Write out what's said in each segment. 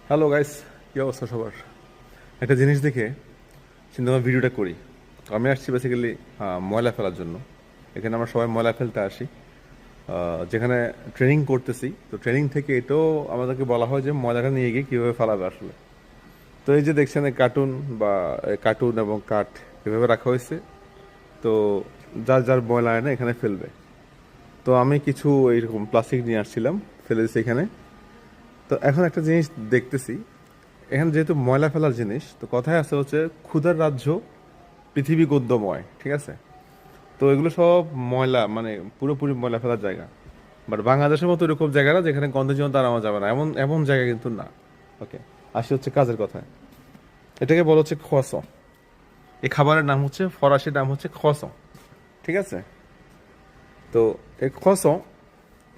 Hello guys, কী অবস্থা সবার? একটা জিনিস দেখে চিন্তা ভাবনা ভিডিওটা করি। আমি আসছি বেসিক্যালি ময়লা ফেলার জন্য। এখানে আমরা সবাই ময়লা ফেলতে আসি। যেখানে ট্রেনিং করতেছি, তো ট্রেনিং থেকে এটাও আমাদেরকে বলা হয় যে ময়লাটা নিয়ে গিয়ে কীভাবে ফেলাবে আসলে। তো এই যে দেখছেন কার্টুন বা কার্টুন এবং কাঠ এভাবে রাখা হয়েছে। তো যার যার ময়লা এনে এখানে ফেলবে। তো আমি কিছু এইরকম প্লাস্টিক নিয়ে আসছিলাম, ফেলে দিচ্ছি এখানে। তো এখন একটা জিনিস দেখতেছি, এখানে যেহেতু ময়লা ফেলার জিনিস, তো কথায় আছে হচ্ছে ক্ষুধার রাজ্য পৃথিবী গদ্যময়, ঠিক আছে? তো এগুলো সব ময়লা, মানে পুরোপুরি ময়লা ফেলার জায়গা। বাট বাংলাদেশের মতো এরকম জায়গা না যেখানে গন্ধের জন্য দাঁড়ানো যাবে না, এমন এমন জায়গা কিন্তু না। ওকে, আসি হচ্ছে কাজের কথায়। এটাকে বলা হচ্ছে খোয়াসং। এই খাবারের নাম হচ্ছে, ফরাসির নাম হচ্ছে খোয়াসং, ঠিক আছে? তো এই খোয়াসং,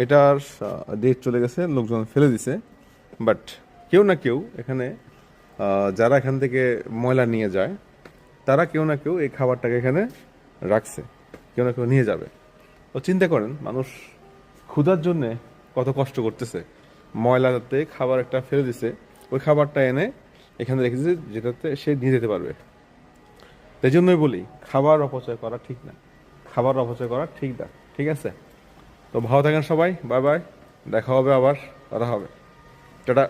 এটার ডেট চলে গেছে, লোকজন ফেলে দিছে। বাট কেউ না কেউ এখানে, যারা এখান থেকে ময়লা নিয়ে যায়, তারা কেউ না কেউ এই খাবারটাকে এখানে রাখছে, কেউ না কেউ নিয়ে যাবে। তো চিন্তা করেন, মানুষ ক্ষুধার জন্যে কত কষ্ট করতেছে, ময়লাতে খাবার একটা ফেলে দিছে, ওই খাবারটা এনে এখানে রেখেছে যেটাতে সে নিয়ে যেতে পারবে। তাই জন্যই বলি, খাবার অপচয় করা ঠিক না, খাবার অপচয় করা ঠিক না, ঠিক আছে? তো ভালো থাকেন সবাই, বাই বাই, দেখা হবে, আবার কথা হবে, টাটা।